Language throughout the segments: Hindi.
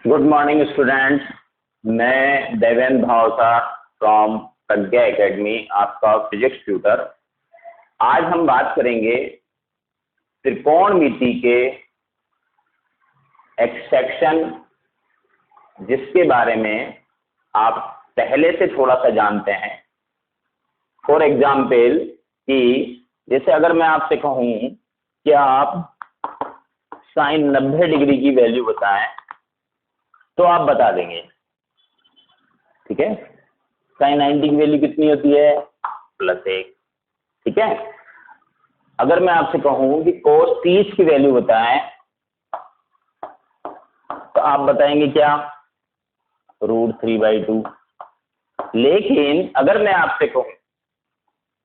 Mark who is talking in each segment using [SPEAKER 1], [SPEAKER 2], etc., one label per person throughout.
[SPEAKER 1] गुड मॉर्निंग स्टूडेंट्स, मैं Devendra Bhavsa from Pragya academy, आपका फिजिक्स ट्यूटर। आज हम बात करेंगे त्रिकोणमिति के एक सेक्शन जिसके बारे में आप पहले से थोड़ा सा जानते हैं। फॉर एग्जाम्पल कि जैसे अगर मैं आपसे कहूं कि आप साइन 90 डिग्री की वैल्यू बताएं तो आप बता देंगे, ठीक है। साइन 90 की वैल्यू कितनी होती है? +1, ठीक है। अगर मैं आपसे कहूं कि cos 30 की वैल्यू बताएं तो आप बताएंगे क्या? √3/2। लेकिन अगर मैं आपसे कहूं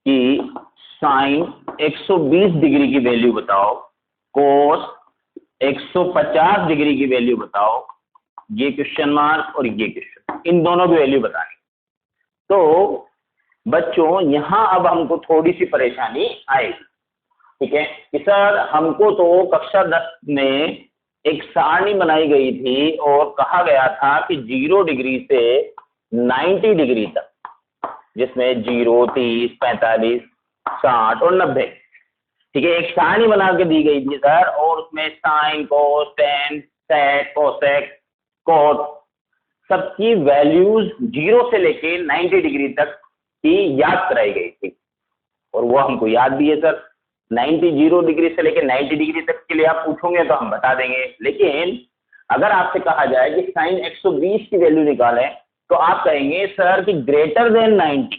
[SPEAKER 1] कि साइन 120 डिग्री की वैल्यू बताओ, cos 150 डिग्री की वैल्यू बताओ, ये क्वेश्चन मार्क और ये क्वेश्चन, इन दोनों की वैल्यू बतानी। तो बच्चों यहां अब हमको थोड़ी सी परेशानी आएगी, ठीक है। कि सर हमको तो कक्षा 10 में एक सारणी बनाई गई थी और कहा गया था कि 0 डिग्री से 90 डिग्री तक, जिसमें 0, 30, 45, 60 और 90, ठीक है, एक सारणी बना के दी गई थी सर। और उसमें साइन, कोस, टेन, सेक, कोसेक, कोट सबकी वैल्यूज 0 से लेके 90 डिग्री तक की याद कराई गई थी और वो हमको याद भी है सर। 0 डिग्री से लेके 90 डिग्री तक के लिए आप पूछोगे तो हम बता देंगे। लेकिन अगर आपसे कहा जाए कि साइन 120 की वैल्यू निकालें तो आप कहेंगे सर कि greater than 90,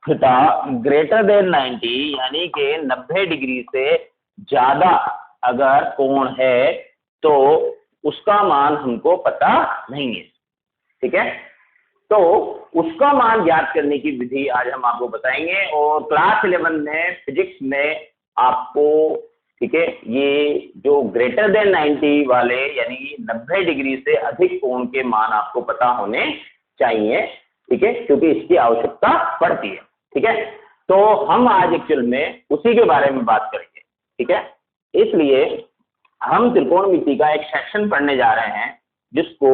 [SPEAKER 1] theta greater than 90 यानी कि 90 डिग्री से ज्यादा अगर कोण है तो उसका मान हमको पता नहीं है, ठीक है। तो उसका मान ज्ञात करने की विधि आज हम आपको बताएंगे और क्लास 11 में फिजिक्स में आपको, ठीक है, ये जो ग्रेटर देन 90 वाले यानी 90 डिग्री से अधिक कोण के मान आपको पता होने चाहिए, ठीक है, क्योंकि इसकी आवश्यकता पड़ती है, ठीक है। तो हम आज एक्चुअल में उसी के बारे में बात करेंगे, ठीक है। इसलिए हम त्रिकोणमिति का एक सेक्शन पढ़ने जा रहे हैं जिसको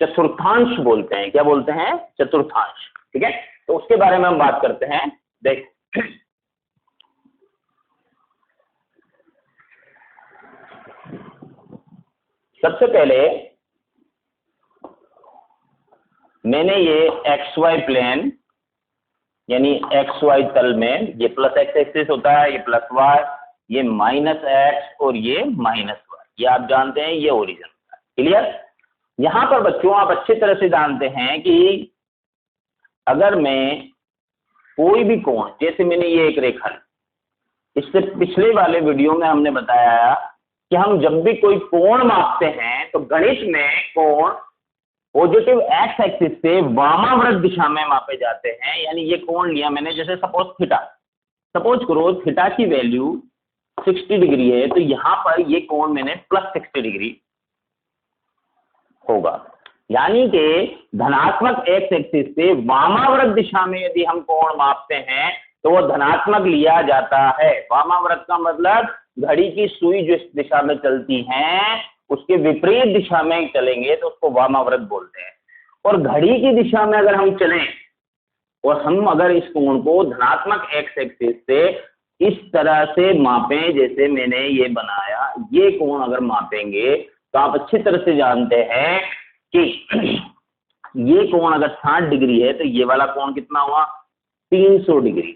[SPEAKER 1] चतुर्थांश बोलते हैं। क्या बोलते हैं? चतुर्थांश, ठीक है। तो उसके बारे में हम बात करते हैं। देखो, सबसे पहले मैंने ये XY प्लेन यानी XY तल में ये +x एक्सिस होता है, ये +y, ये -x और ये -y, ये आप जानते हैं, ये ओरिजिन होता है। क्लियर? यहां पर बच्चों आप अच्छी तरह से जानते हैं कि अगर मैं कोई भी कोण, जैसे मैंने ये एक रेखा, इससे पिछले वाले वीडियो में हमने बताया कि हम जब भी कोई कोण मापते हैं तो गणित में कोण पॉजिटिव x एक्सिस से वामाव्रत दिशा में मापे जाते हैं। यानी ये कोण लिया मैंने, जैसे सपोज करो थीटा की वैल्यू 60 डिग्री है तो यहां पर ये कोण मैंने +60 डिग्री होगा। यानी कि धनात्मक x एक्सिस से वामाव्रत दिशा में यदि हम कोण मापते हैं तो वो धनात्मक लिया जाता है। वामाव्रत का मतलब घड़ी की सुई जिस दिशा में चलती है उसके विपरीत दिशा में चलेंगे तो उसको वामाव्रत बोलते हैं। और घड़ी की दिशा में अगर हम चलें और हम अगर इस कोण को धनात्मक x एक्सिस से इस तरह से मापें, जैसे मैंने ये बनाया, ये कोण अगर मापेंगे तो आप अच्छी तरह से जानते हैं कि ये कोण अगर 60 डिग्री है तो ये वाला कोण कितना हुआ? 300 डिग्री।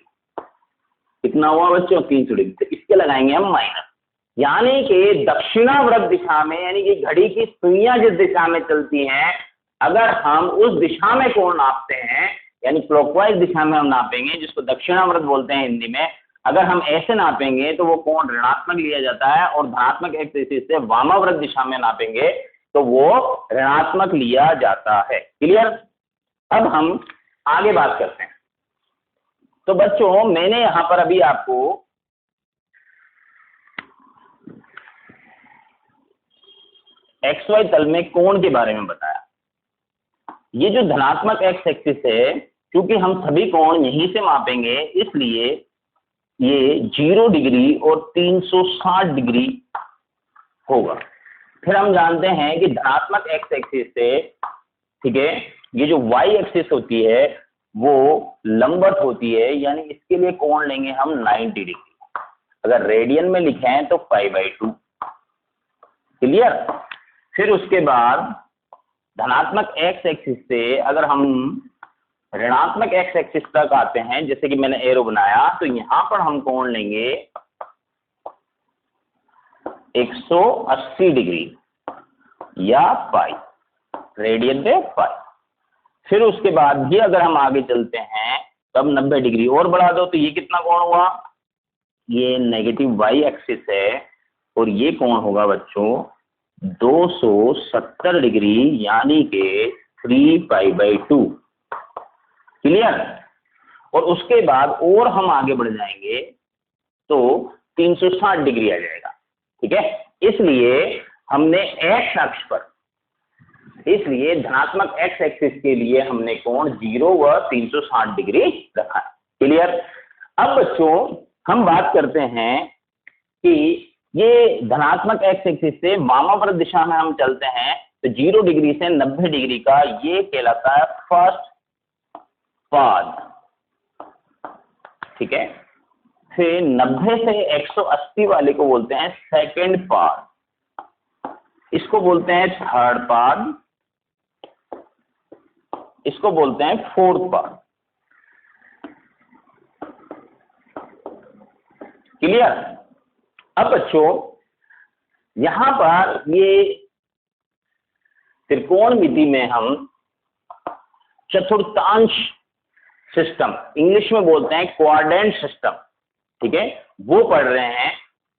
[SPEAKER 1] कितना हुआ बच्चों? 300 डिग्री। तो इसके लगाएंगे हम माइनस। यानी कि दक्षिणाव्रत दिशा में, यानी कि घड़ी की सुइयां जिस दिशा में चलती हैं, अगर हम उस दिशा में कोण नापते हैं, यानी क्लॉकवाइज दिशा में हम नापेंगे, जिसको दक्षिणाव्रत बोलते हैं हिंदी में, अगर हम ऐसे नापेंगे तो वो कोण ऋणात्मक लिया जाता है। और धनात्मक x एक्सिस से वामाव्रत दिशा में नापेंगे तो वो ऋणात्मक लिया जाता है। क्लियर? अब हम आगे बात करते हैं। तो बच्चों मैंने यहां पर अभी आपको XY तल में कोण के बारे में बताया। ये जो धनात्मक x एक्सिस है, क्योंकि हम सभी कोण यहीं से मापेंगे इसलिए ये 0 डिग्री और 360 डिग्री होगा, फिर हम जानते हैं कि धनात्मक एक्स एक्सिस से, ठीक है, ये जो वाई एक्सिस होती है वो लंबवत होती है, यानी इसके लिए कोण लेंगे हम 90 डिग्री। अगर रेडियन में लिखे हैं तो π/2। क्लियर। फिर उसके बाद धनात्मक एक्स एक्सिस से अगर हम ऋणात्मक एक्स एक्सिस तक आते हैं, जैसे कि मैंने एरो बनाया, तो यहां पर हम कोण लेंगे 180 डिग्री या पाई, रेडियन पे पाई। फिर उसके बाद भी अगर हम आगे चलते हैं तब 90 डिग्री और बढ़ा दो, तो ये कितना कोण हुआ, ये नेगेटिव वाई एक्सिस है और ये कोण होगा बच्चों 270 डिग्री, यानी कि 3π/2। क्लियर। और उसके बाद और हम आगे बढ़ जाएंगे तो 360 डिग्री आ जाएगा। ठीक है, इसलिए हमने एक्स अक्ष पर, इसलिए धनात्मक एक्स एक्सिस के लिए हमने कोण 0 व 360 डिग्री रखा है। क्लियर। अब बच्चों हम बात करते हैं कि ये धनात्मक एक्स एक्सिस से वामावर्त दिशा में हम चलते हैं तो 0 डिग्री से 90 डिग्री का ये कहलाता है फर्स्ट पाद। ठीक है। फिर 90 से 180 वाले को बोलते हैं सेकंड पाद, इसको बोलते हैं थर्ड पाद, इसको बोलते हैं फोर्थ पाद। क्लियर। अब बच्चों यहां पर ये त्रिकोणमिति में हम चतुर्थांश सिस्टम, इंग्लिश में बोलते हैं क्वाड्रेंट सिस्टम, ठीक है, वो पढ़ रहे हैं।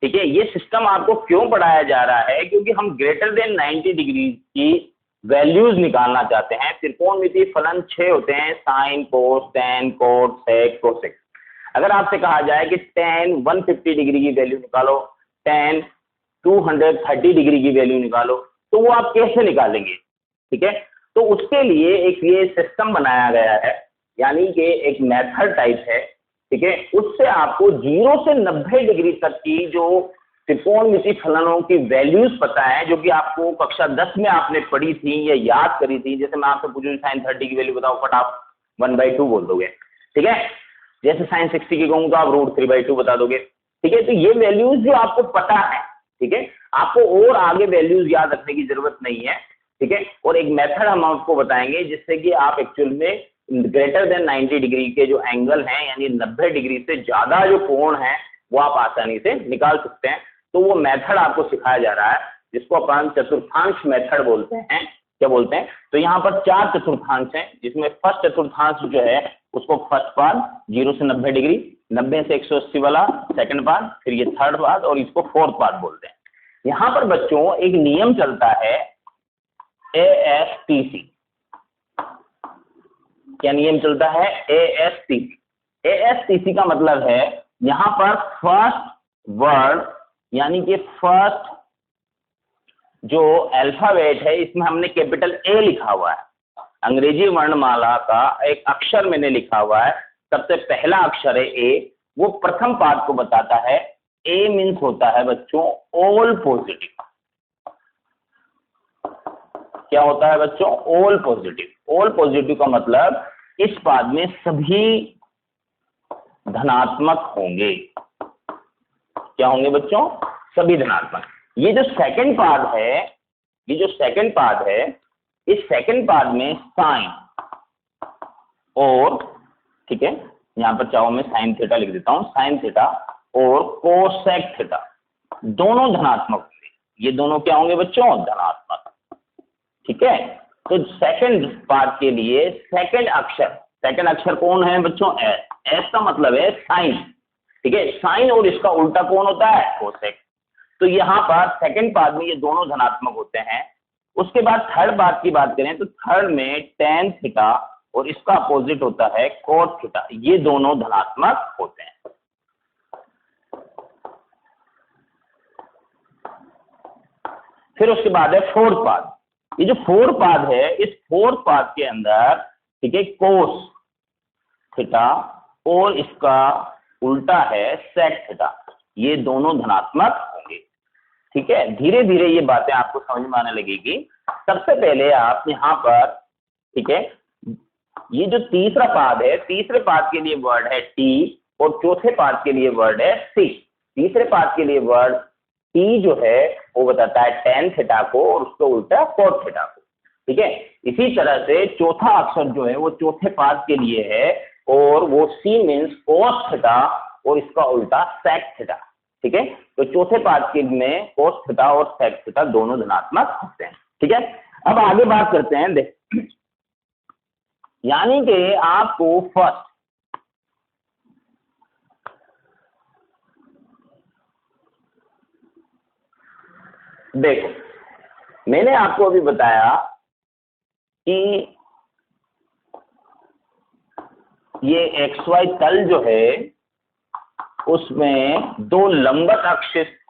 [SPEAKER 1] ठीक है, ये सिस्टम आपको क्यों पढ़ाया जा रहा है, क्योंकि हम ग्रेटर देन 90 डिग्री की वैल्यूज निकालना चाहते हैं। त्रिकोणमिति फलन 6 होते हैं, साइन, कोस, टेन, कोट, सेक, कोसेक। अगर आपसे कहा जाए कि टेन 150 डिग्री की वैल्यू निकालो, टेन 230 डिग्री की वैल्यू निकालो, तो वो आप कैसे निकालेंगे। ठीक है, तो उसके लिए एक ये सिस्टम बनाया गया है, यानी कि एक मेथड टाइप है। ठीक है, उससे आपको 0 से 90 डिग्री तक की जो त्रिकोणमिति फलनों की वैल्यूज पता है, जो कि आपको कक्षा 10 में आपने पढ़ी थी या याद करी थी। जैसे मैं आपसे पूछूं साइन 30 की वैल्यू बताओ, फट आप 1/2 बोल दोगे। ठीक है, जैसे साइन 60 की कहूँ तो आप √3/2 बता दोगे। ठीक है, तो ये वैल्यूज जो आपको पता है, ठीक है, आपको और आगे वैल्यूज याद रखने की जरूरत नहीं है। ठीक है, और एक मेथड हम आपको बताएंगे जिससे कि आप एक्चुअल में ग्रेटर देन 90 डिग्री के जो एंगल हैं, यानी 90 डिग्री से ज्यादा जो कोण है, वो आप आसानी से निकाल सकते हैं। तो वो मेथड आपको सिखाया जा रहा है, जिसको अपन चतुर्थांश मेथड बोलते हैं। क्या बोलते हैं, तो यहाँ पर 4 चतुर्थांश हैं, जिसमें फर्स्ट चतुर्थांश जो है उसको फर्स्ट पाद 0 से 90 डिग्री, 90 से 180 वाला सेकंड पाद, फिर ये थर्ड पाद और इसको फोर्थ पाद बोलते हैं। यहाँ पर बच्चों एक नियम चलता है ASTC। क्या नियम चलता है, ASTC। ASTC का मतलब है यहाँ पर फर्स्ट वर्ड, यानी कि फर्स्ट जो अल्फाबेट है इसमें हमने कैपिटल A लिखा हुआ है। अंग्रेजी वर्णमाला का एक अक्षर मैंने लिखा हुआ है, सबसे पहला अक्षर है A, वो प्रथम पाद को बताता है। A मीन्स होता है बच्चों ऑल पॉजिटिव। क्या होता है बच्चों, ऑल पॉजिटिव। ऑल पॉजिटिव का मतलब इस पाद में सभी धनात्मक होंगे। क्या होंगे बच्चों, सभी धनात्मक। ये जो सेकंड पाद है, ये जो सेकंड पाद है, इस सेकंड पाद में साइन और, ठीक है, यहां पर चाहो मैं साइन थीटा लिख देता हूं, साइन थीटा और कोसेक थीटा दोनों धनात्मक होंगे। ये दोनों क्या होंगे बच्चों, धनात्मक। ठीक है, तो सेकंड पाद के लिए सेकंड अक्षर कौन है बच्चों, एस। एस का मतलब है साइन। ठीक है, साइन और इसका उल्टा कौन होता है, कोसेक। तो यहाँ पर सेकंड पाद में ये दोनों धनात्मक होते हैं। उसके बाद थर्ड पाद की बात करें तो थर्ड में टेन थीटा और इसका अपोजिट होता है कोट थीटा, ये दोनों धनात्मक होते हैं। फिर उसके बाद है फोर्थ पाद। ये जो फोर्थ पाद है, इस फोर्थ पाद के अंदर, ठीक है, कोस थीटा और इसका उल्टा है सेक थीटा, ये दोनों धनात्मक होंगे। ठीक है, धीरे धीरे ये बातें आपको समझ में आने लगेगी। सबसे पहले आप यहाँ पर, ठीक है, ये जो तीसरा पाद है, तीसरे पाद के लिए वर्ड है टी और चौथे पाद के लिए वर्ड है सी। तीसरे पाद के लिए वर्ड टी जो है वो बताता है टेन थीटा को और उसका उल्टा कोट थीटा को। ठीक है, इसी तरह से चौथा अक्षर जो है वो चौथे पाद के लिए है और वो सी मीन्स कोस थीटा और इसका उल्टा सेक थीटा। ठीक है, तो चौथे पाद के में कोस थीटा और सेक थीटा दोनों धनात्मक होते हैं। ठीक है, अब आगे बात करते हैं। देख, यानी कि आपको फर्स्ट देखो, मैंने आपको अभी बताया कि ये XY तल जो है उसमें दो लंबवत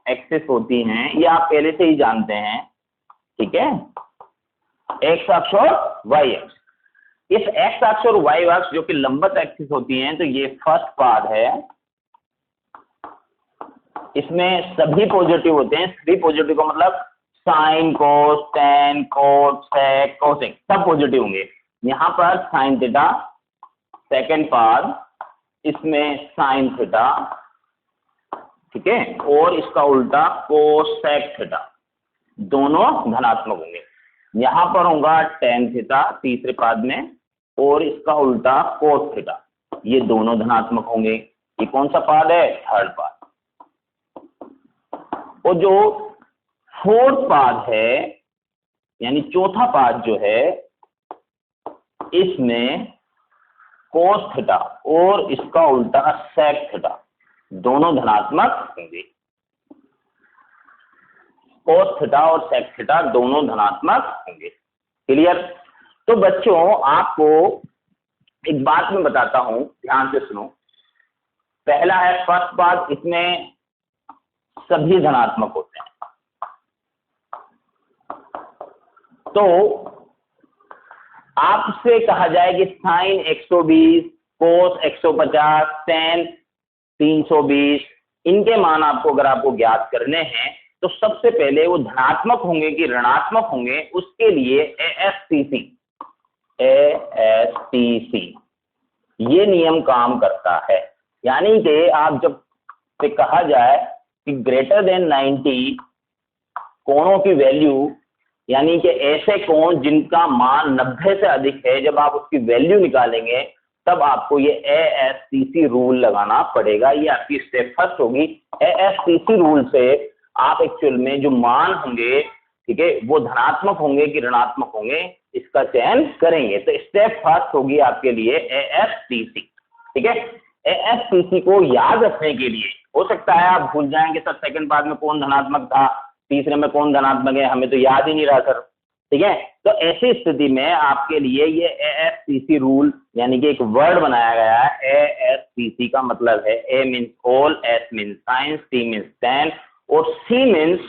[SPEAKER 1] एक्सिस होती हैं, ये आप पहले से ही जानते हैं। ठीक है, एक्स अक्ष और वाई अक्ष। इस एक्स अक्ष और वाई अक्ष जो कि लंबवत एक्सिस होती हैं, तो ये फर्स्ट पार्ट है, इसमें सभी पॉजिटिव होते हैं। सभी पॉजिटिव का मतलब साइन, कोस, टेन, कोट, सेक, कोसेक सब पॉजिटिव होंगे। यहाँ पर साइन थीटा, सेकेंड पार्ट इसमें साइन थीटा, ठीक है, और इसका उल्टा कोसेक थीटा, दोनों धनात्मक होंगे। यहाँ पर होगा टेन थीटा तीसरे पाद में और इसका उल्टा कोस थीटा, ये दोनों धनात्मक होंगे। ये कौन सा पाद है? थर्ड पाद। और जो फोर्थ पाद है यानी चौथा पाद जो है, इसमें कोस थीटा और इसका उल्टा सेक थीटा, दोनों धनात्मक होंगे। कोस थीटा और सेक थीटा दोनों धनात्मक होंगे। क्लियर? तो बच्चों आपको एक बात मैं बताता हूं, ध्यान से सुनो। पहला है फर्स्ट पाद, इसमें सभी धनात्मक होते हैं। तो आपसे कहा जाए कि साइन 120, कोस 150, टेन 320, इनके मान आपको अगर आपको ज्ञात करने हैं तो सबसे पहले वो धनात्मक होंगे कि ऋणात्मक होंगे, उसके लिए एएसटीसी ये नियम काम करता है। यानी कि आप जब से कहा जाए कि ग्रेटर देन 90 कोणों की वैल्यू, यानी कि ऐसे कोण जिनका मान 90 से अधिक है, जब आप उसकी वैल्यू निकालेंगे तब आपको ये एएसटीसी रूल लगाना पड़ेगा। ये आपकी स्टेप फर्स्ट होगी। एएसटीसी रूल से आप एक्चुअल में जो मान होंगे, ठीक है, वो धनात्मक होंगे कि ऋणात्मक होंगे, इसका चयन करेंगे। तो स्टेप फर्स्ट होगी आपके लिए एएसटीसी। ठीक है, एएसटीसी को याद रखने के लिए हो सकता है आप भूल जाएंगे सर सेकंड पार्ट में कौन धनात्मक था, तीसरे में कौन धनात्मक है, हमें तो याद ही नहीं रहा सर। ठीक है, तो ऐसी स्थिति में आपके लिए ये एएसटीसी रूल यानी कि एक वर्ड बनाया गया है। एएसटीसी का मतलब है A means all, S means science, T means ten और सी मीन्स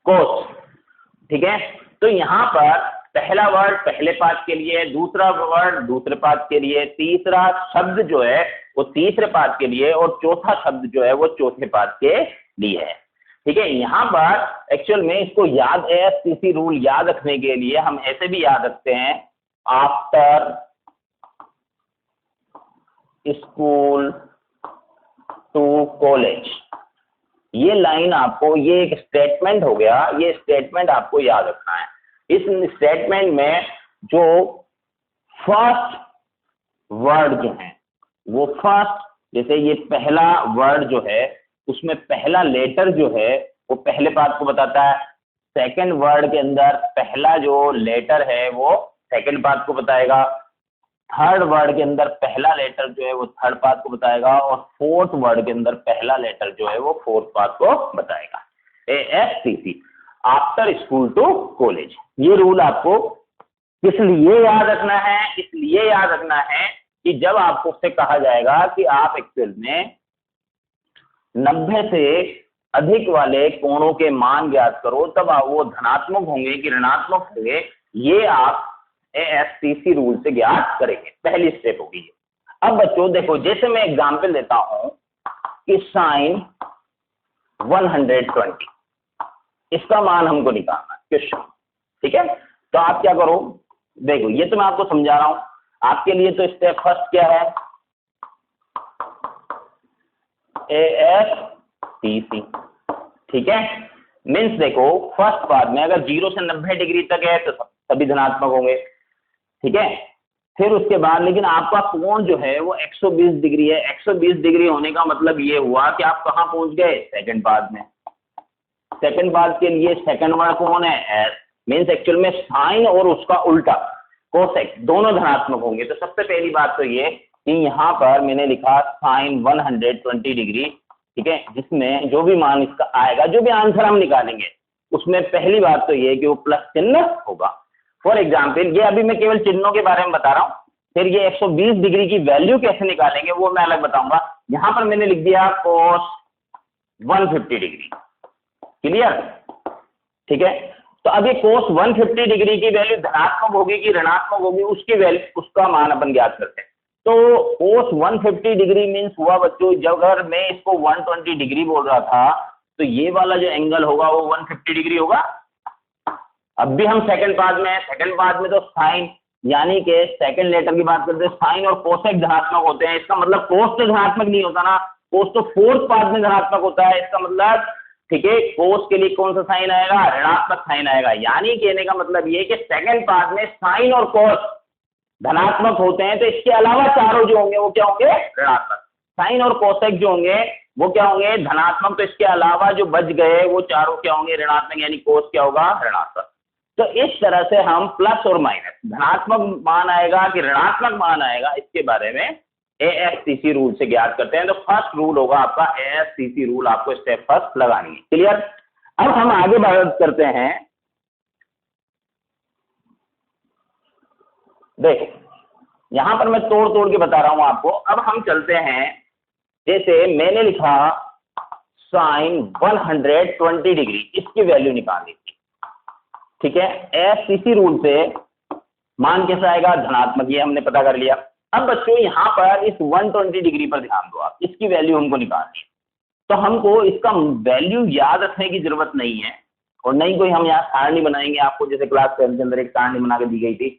[SPEAKER 1] कोस। ठीक है, तो यहाँ पर पहला वर्ड पहले पाद के लिए, दूसरा वर्ड दूसरे पाद के लिए, तीसरा शब्द जो है वो तीसरे पाद के लिए और चौथा शब्द जो है वो चौथे पाद के लिए है। ठीक है, यहाँ पर एक्चुअल में इसको याद, एएसटीसी रूल याद रखने के लिए हम ऐसे भी याद रखते हैं, आफ्टर स्कूल टू कॉलेज। ये लाइन आपको, ये एक स्टेटमेंट हो गया, ये स्टेटमेंट आपको याद रखना है। इस स्टेटमेंट में जो फर्स्ट वर्ड जो है वो फर्स्ट, जैसे ये पहला वर्ड जो है उसमें पहला लेटर जो है वो पहले पाद को बताता है। सेकंड वर्ड के अंदर पहला जो लेटर है वो सेकंड पाद को बताएगा। थर्ड वर्ड के अंदर पहला लेटर जो है वो थर्ड पाद को बताएगा और फोर्थ वर्ड के अंदर पहला लेटर जो है वो फोर्थ पाद को बताएगा। एएसटीसी, आफ्टर स्कूल टू कॉलेज। ये रूल आपको किस लिए याद रखना है? इसलिए याद रखना है कि जब आपको उससे कहा जाएगा कि आप एक्चुअल में 90 से अधिक वाले कोणों के मान ज्ञात करो, तब वो धनात्मक होंगे कि ऋणात्मक होंगे, ये आप एएसटीसी रूल से ज्ञात करेंगे। पहली स्टेप होगी ये। अब बच्चों देखो, जैसे मैं एग्जांपल देता हूं कि साइन 120, इसका मान हमको निकालना है क्वेश्चन। ठीक है, तो आप क्या करो, देखो ये तो मैं आपको समझा रहा हूं, आपके लिए तो स्टेप फर्स्ट क्या है, AFTC। ठीक है, मीन्स देखो फर्स्ट पार्ट में अगर 0 से 90 डिग्री तक है तो सभी धनात्मक होंगे। ठीक है, फिर उसके बाद लेकिन आपका कोण जो है वो 120 डिग्री है। 120 डिग्री होने का मतलब ये हुआ कि आप कहां पहुंच गए, सेकंड पार्ट में। सेकंड पार्ट के लिए सेकंड वाला कौन है, एस, मीन्स एक्चुअल में साइन और उसका उल्टा कोसेक दोनों धनात्मक होंगे। तो सबसे पहली बात तो ये कि यहाँ पर मैंने लिखा साइन 120 डिग्री। ठीक है, जिसमें जो भी मान इसका आएगा, जो भी आंसर हम निकालेंगे उसमें पहली बात तो ये कि वो प्लस चिन्ह होगा। फॉर एग्जाम्पल ये अभी मैं केवल चिन्हों के बारे में बता रहा हूँ, फिर ये 120 डिग्री की वैल्यू कैसे निकालेंगे वो मैं अलग बताऊंगा। यहाँ पर मैंने लिख दिया cos 150 डिग्री, क्लियर। ठीक है, तो अब ये cos 150 डिग्री की वैल्यू धनात्मक होगी कि ऋणात्मक होगी, उसकी वैल्यू उसका मान अपन ज्ञात करते हैं। तो cos 150 डिग्री मीन्स हुआ बच्चों, जब अगर मैं इसको 120 डिग्री बोल रहा था तो ये वाला जो एंगल होगा वो 150 डिग्री होगा। अब भी हम सेकंड पार्ट में है, सेकंड पार्ट में तो साइन यानी कि सेकंड लेटर की बात करते हैं, साइन और कोसेक धनात्मक होते हैं। इसका मतलब कोस तो धनात्मक नहीं होता ना, कोस तो फोर्थ पार्ट में धनात्मक होता है। इसका मतलब ठीक है, कोस के लिए कौन सा साइन आएगा, ऋणात्मक साइन आएगा। यानी कहने का मतलब ये कि सेकंड पार्ट में साइन और कोस धनात्मक होते हैं, तो इसके अलावा चारों जो होंगे वो क्या होंगे, ऋणात्मक। साइन और कोसेक जो होंगे वो क्या होंगे, धनात्मक। तो इसके अलावा जो बच गए वो चारों क्या होंगे, ऋणात्मक, यानी कोस क्या होगा, ऋणात्मक। तो इस तरह से हम प्लस और माइनस, धनात्मक मान आएगा कि ऋणात्मक मान आएगा, इसके बारे में AFCC रूल से ज्ञात करते हैं। तो फर्स्ट रूल होगा आपका AFCC रूल, आपको स्टेप फर्स्ट लगानी है, क्लियर। अब हम आगे बात करते हैं, देखो यहां पर मैं तोड़ तोड़ के बता रहा हूं आपको। अब हम चलते हैं, जैसे मैंने लिखा साइन 120 डिग्री, इसकी वैल्यू निकालनी थी। ठीक है, AFCC रूल से मान कैसा आएगा, धनात्मक, ये हमने पता कर लिया। अब बच्चों यहाँ पर इस 120 डिग्री पर ध्यान दो आप, इसकी वैल्यू हमको निकालनी है। तो हमको इसका वैल्यू याद रखने की जरूरत नहीं है, और नहीं कोई हम यहाँ सारणी बनाएंगे आपको, जैसे क्लास 7 के अंदर एक सारणी बना के दी गई थी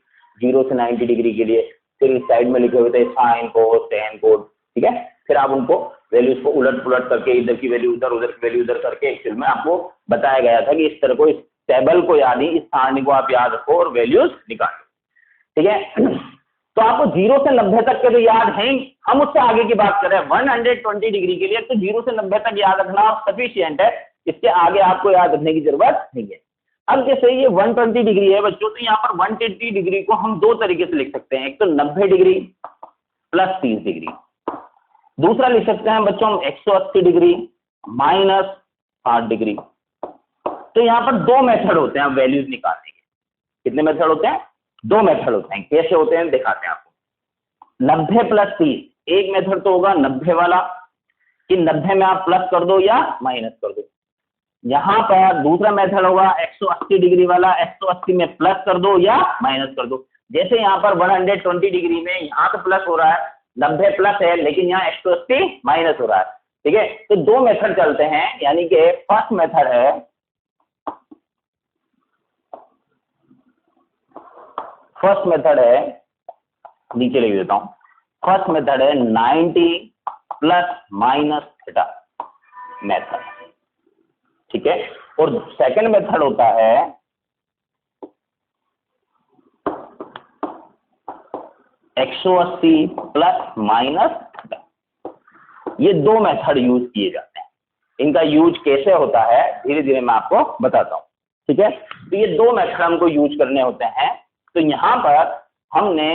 [SPEAKER 1] 0 से 90 डिग्री के लिए, फिर इस साइड में लिखे हुए थे साइन कोस टेन कोड। ठीक है, फिर आप उनको वैल्यूज को उलट पुलट करके, इधर की वैल्यू उधर, उधर की वैल्यू उधर करके एक्चुअल में आपको बताया गया था कि इस तरह को, इस टेबल को याद ही, इस सारणी को आप याद रखो और वैल्यूज निकालो। ठीक है, तो आपको 0 से 90 तक के तो याद हैं, हम उससे आगे की बात करें 120 डिग्री के लिए, तो 0 से 90 तक याद रखना सफिशिएंट है, इसके आगे आपको याद रखने की जरूरत नहीं है। अब जैसे ये 120 डिग्री है बच्चों, तो यहाँ पर 180 डिग्री को हम दो तरीके से लिख सकते हैं, एक तो 90 डिग्री प्लस 30 डिग्री, दूसरा लिख सकते हैं बच्चों हम 180 डिग्री माइनस 60 डिग्री। तो यहाँ पर दो मेथड होते हैं वैल्यूज निकालने के। कितने मेथड होते हैं, दो मेथड होते हैं। कैसे होते हैं दिखाते हैं आपको। 90 प्लस 30, एक मेथड तो होगा 90 वाला कि 90 में आप प्लस कर दो या माइनस कर दो। यहाँ पर दूसरा मेथड होगा 180 डिग्री वाला, 180 में प्लस कर दो या माइनस कर दो। जैसे यहाँ पर 120 डिग्री में यहाँ तो प्लस हो रहा है, 90 प्लस है, लेकिन यहाँ 180 माइनस हो रहा है। ठीक है, तो दो मेथड चलते हैं, यानी कि फर्स्ट मेथड है, नीचे लिख देता हूं, फर्स्ट मेथड है 90 प्लस माइनस थीटा मेथड। ठीक है, और सेकंड मेथड होता है 180 प्लस माइनस थीटा। ये दो मेथड यूज किए जाते हैं। इनका यूज कैसे होता है धीरे धीरे मैं आपको बताता हूं। ठीक है, तो ये दो मेथड हमको यूज करने होते हैं। तो यहां पर हमने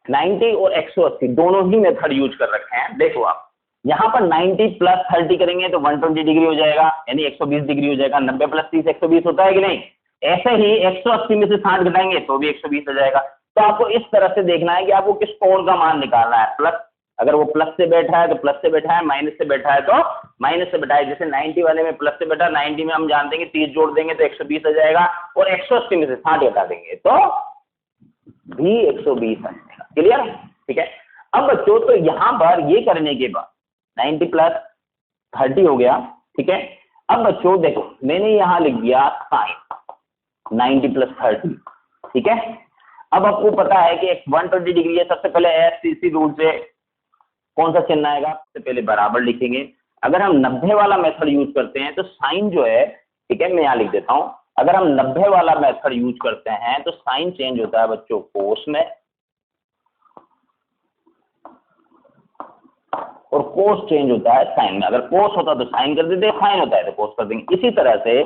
[SPEAKER 1] 90 और 180 दोनों ही मेथड यूज कर रखे हैं। देखो आप यहां पर 90 प्लस 30 करेंगे तो 120 डिग्री हो जाएगा, यानी 120 डिग्री हो जाएगा। 90 प्लस 30 120 होता है कि नहीं। ऐसे ही 180 में से 60 घटाएंगे तो भी 120 हो जाएगा। तो आपको इस तरह से देखना है कि आपको किस कोण का मान निकालना है। प्लस, अगर वो प्लस से बैठा है तो प्लस से बैठा है, माइनस से बैठा है तो माइनस से बैठा है। जैसे 90 वाले में प्लस से बैठा, 90 में हम जानते हैं कि 30 जोड़ देंगे तो 120 हो जाएगा, और 180 में से 60 घटा देंगे तो भी 120 आ जाएगा। क्लियर। ठीक है, अब बच्चों तो यहां पर ये करने के बाद 90 प्लस 30 हो गया। ठीक है, अब बच्चों देखो मैंने यहां लिख दिया साइन 90 + 30, ठीक है। अब आपको पता है कि 120 डिग्री है, सबसे पहले एससीसी रूल से कौन सा चिन्ह आएगा, सबसे पहले बराबर लिखेंगे। अगर हम 90 वाला मेथड यूज करते हैं तो साइन जो है, ठीक है मैं यहां लिख देता हूं, अगर हम 90 वाला मेथड यूज करते हैं तो साइन चेंज होता है बच्चों कोस में, और कोस चेंज होता है साइन में। अगर कोस होता तो साइन कर देते, साइन होता है तो कोस कर देंगे। इसी तरह से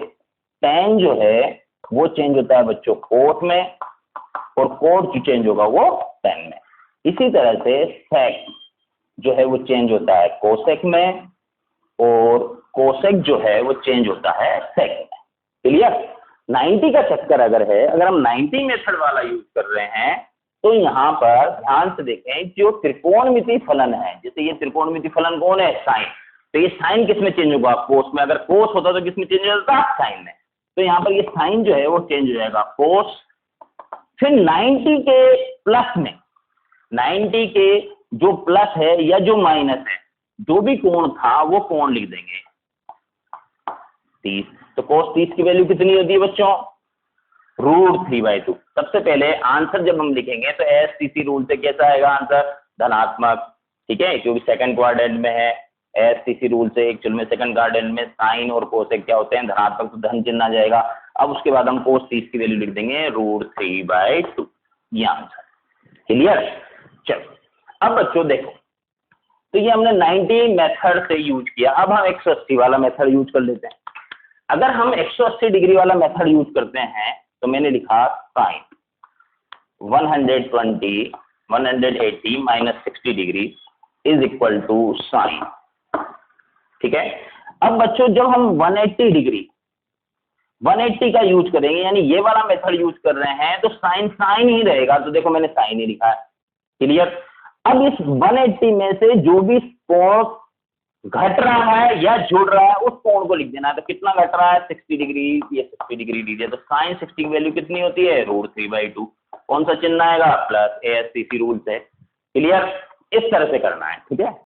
[SPEAKER 1] टेन जो है वो चेंज होता है बच्चों कोट में, और कोट जो चेंज होगा वो टेन में। इसी तरह से सेक जो है वो चेंज होता है कोसेक में, और कोसेक जो है वो चेंज होता है सेक में। क्लियर। 90 का चक्कर अगर है, अगर हम 90 मेथड वाला यूज कर रहे हैं तो यहाँ पर ध्यान से देखें, जो त्रिकोणमिति फलन है, जैसे ये त्रिकोणमिति फलन कौन है, साइन, तो ये साइन किस में चेंज होगा, कोस में। अगर कोस होता तो किस में चेंज होता, साइन में। तो यहाँ पर ये साइन जो है वो चेंज हो जाएगा कोस। फिर 90 के प्लस में, 90 के जो प्लस है या जो माइनस है, जो भी कोण था वो कोण लिख देंगे 30। तो cos 30 की वैल्यू कितनी होती है बच्चों, √3/2। सबसे पहले आंसर जब हम लिखेंगे तो एसटीसी रूल से कैसा आएगा आंसर, धनात्मक, ठीक है, क्योंकि सेकंड क्वाड्रेंट में है। एसटीसी रूल से एक्चुअल में सेकंड क्वाड्रेंट में साइन और कोसेक क्या होते हैं, धनात्मक, तो धन चिन्ह आ जाएगा। अब उसके बाद हम cos 30 की वैल्यू लिख देंगे √3/2, ये आंसर। क्लियर। चलो अब बच्चों देखो, तो ये हमने 90 मेथड से यूज किया। अब हम 180 वाला मेथड यूज कर लेते हैं। अगर हम 180 डिग्री वाला मेथड यूज करते हैं तो मैंने लिखा sine 180 -60 degree is equal to sine, ठीक है। अब बच्चों जब हम 180 डिग्री 180 का यूज करेंगे, यानी ये वाला मेथड यूज कर रहे हैं, तो साइन साइन ही रहेगा। तो देखो मैंने साइन ही लिखा है। क्लियर। अब इस 180 में से जो भी कोण घट रहा है या जुड़ रहा है उस कोण को लिख देना है। तो कितना घट रहा है, 60 डिग्री, ये 60 डिग्री लीजिए, तो साइन 60 की वैल्यू कितनी होती है, √3/2। कौन सा चिन्ह आएगा, प्लस, एएससीसी रूल से। क्लियर। इस तरह से करना है, ठीक है।